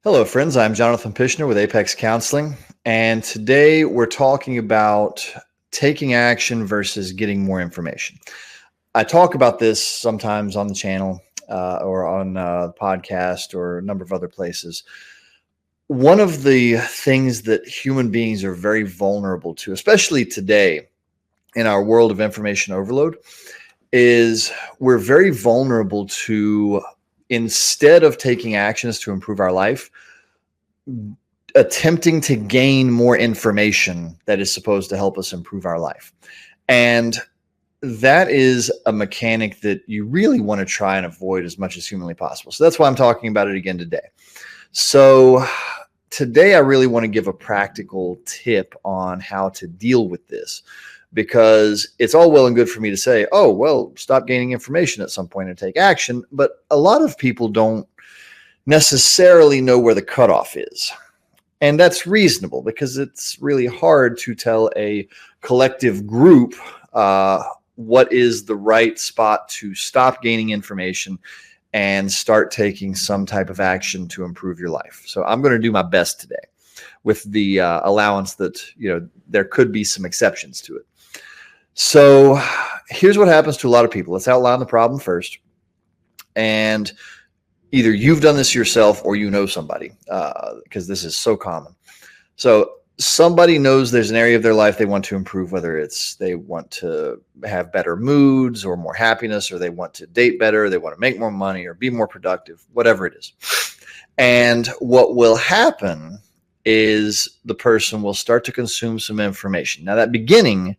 Hello, friends. I'm Jonathan Pishner with Apex Counseling, and today we're talking about taking action versus getting more information. I talk about this sometimes on the channel or on the podcast or a number of other places. One of the things that human beings are very vulnerable to, especially today in our world of information overload, is we're very vulnerable to, instead of taking actions to improve our life, attempting to gain more information that is supposed to help us improve our life. And that is a mechanic that you really want to try and avoid as much as humanly possible. So that's why I'm talking about it again today. So today I really want to give a practical tip on how to deal with this, because it's all well and good for me to say, oh, well, stop gaining information at some point and take action. But a lot of people don't necessarily know where the cutoff is. And that's reasonable, because it's really hard to tell a collective group what is the right spot to stop gaining information and start taking some type of action to improve your life. So I'm going to do my best today, with the allowance that, there could be some exceptions to it. So here's what happens to a lot of people. Let's outline the problem first. And either you've done this yourself or you know somebody, because this is so common. So somebody knows there's an area of their life they want to improve, whether it's they want to have better moods or more happiness, or they want to date better, they want to make more money or be more productive, whatever it is. And what will happen is the person will start to consume some information. Now, that beginning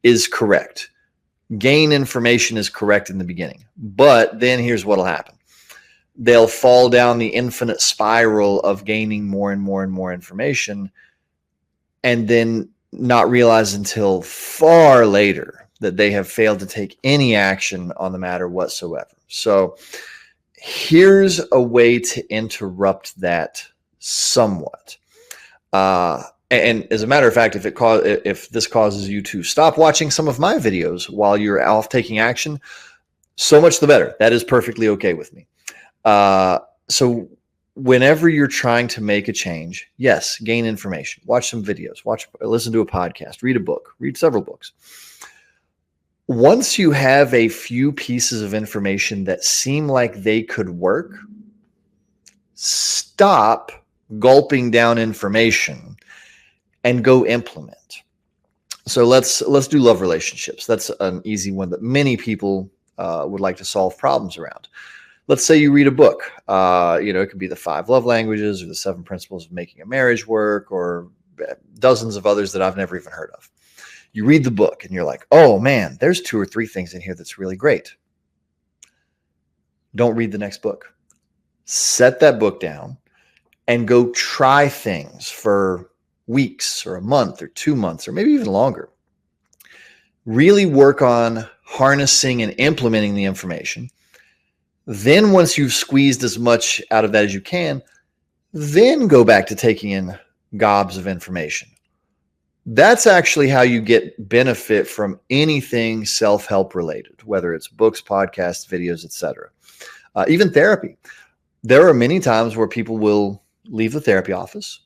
is correct. Gain information is correct in the beginning. But then here's what will happen. They'll fall down the infinite spiral of gaining more and more and more information, and then not realize until far later that they have failed to take any action on the matter whatsoever. So here's a way to interrupt that somewhat. And as a matter of fact, if this causes you to stop watching some of my videos while you're off taking action, so much the better. That is perfectly okay with me. So whenever you're trying to make a change, yes, gain information, watch some videos, listen to a podcast, read a book, read several books. Once you have a few pieces of information that seem like they could work, stop gulping down information and go implement. So let's do love relationships. That's an easy one that many people would like to solve problems around. Let's say you read a book. It could be the 5 love languages or the 7 principles of making a marriage work, or dozens of others that I've never even heard of. You read the book and you're like, oh man, there's 2 or 3 things in here that's really great. Don't read the next book. Set that book down and go try things for weeks or a month or 2 months or maybe even longer. Really work on harnessing and implementing the information. Then once you've squeezed as much out of that as you can, then go back to taking in gobs of information. That's actually how you get benefit from anything self-help related, whether it's books, podcasts, videos, etc. Even therapy. There are many times where people will leave the therapy office.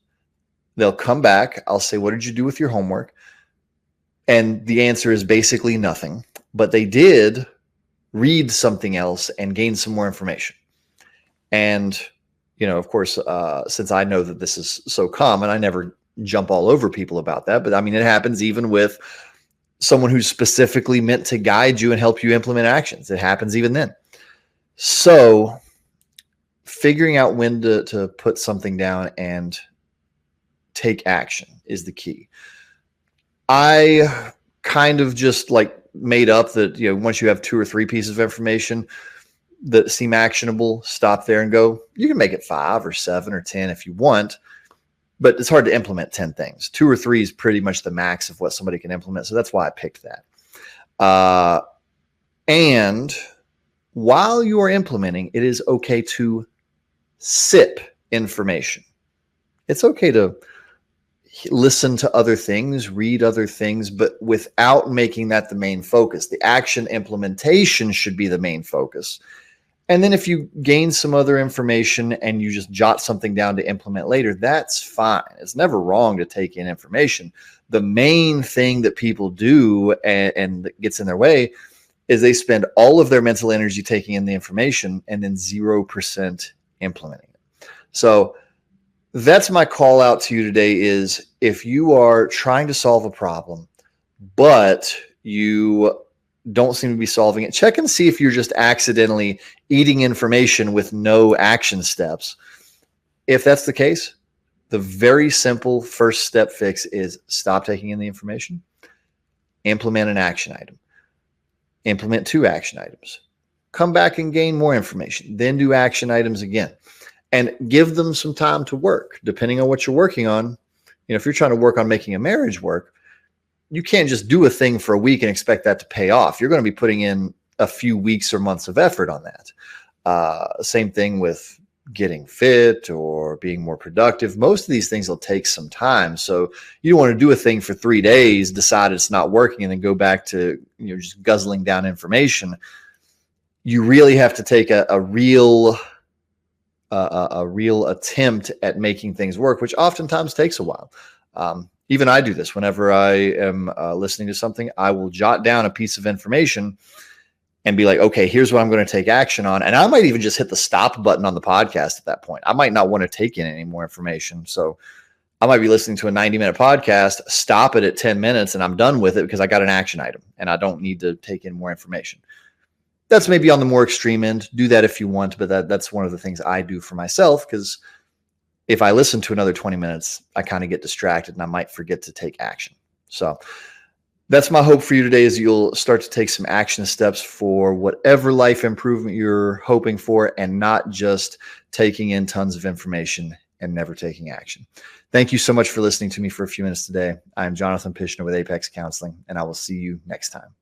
They'll come back. I'll say, what did you do with your homework? And the answer is basically nothing, but they did read something else and gain some more information. And, of course, since I know that this is so common, I never jump all over people about that. But I mean, it happens even with someone who's specifically meant to guide you and help you implement actions. It happens even then. So figuring out when to put something down and take action is the key. I kind of just made up that, once you have 2 or 3 pieces of information that seem actionable, stop there and go. You can make it 5 or 7 or 10 if you want, but it's hard to implement 10 things. 2 or 3 is pretty much the max of what somebody can implement. So that's why I picked that. And while you are implementing, it is okay to sip information. It's okay to listen to other things, read other things, but without making that the main focus. The action implementation should be the main focus. And then if you gain some other information and you just jot something down to implement later, that's fine. It's never wrong to take in information. The main thing that people do and that gets in their way is they spend all of their mental energy taking in the information and then 0% implementing it. So that's my call out to you today is if you are trying to solve a problem, but you don't seem to be solving it, check and see if you're just accidentally eating information with no action steps. If that's the case, the very simple first step fix is stop taking in the information, implement an action item, implement 2 action items, come back and gain more information, then do action items again, and give them some time to work depending on what you're working on. If you're trying to work on making a marriage work, you can't just do a thing for a week and expect that to pay off. You're going to be putting in a few weeks or months of effort on that. Same thing with getting fit or being more productive. Most of these things will take some time. So you don't want to do a thing for 3 days, decide it's not working, and then go back to just guzzling down information. You really have to take a real attempt at making things work, which oftentimes takes a while. Even I do this whenever I am listening to something. I will jot down a piece of information and be like, okay, here's what I'm going to take action on. And I might even just hit the stop button on the podcast at that point. I might not want to take in any more information. So I might be listening to a 90-minute podcast, stop it at 10 minutes, and I'm done with it because I got an action item and I don't need to take in more information. That's maybe on the more extreme end. Do that if you want, but that's one of the things I do for myself, because if I listen to another 20 minutes, I kind of get distracted and I might forget to take action. So that's my hope for you today, is you'll start to take some action steps for whatever life improvement you're hoping for, and not just taking in tons of information and never taking action. Thank you so much for listening to me for a few minutes today. I'm Jonathan Pishner with Apex Counseling, and I will see you next time.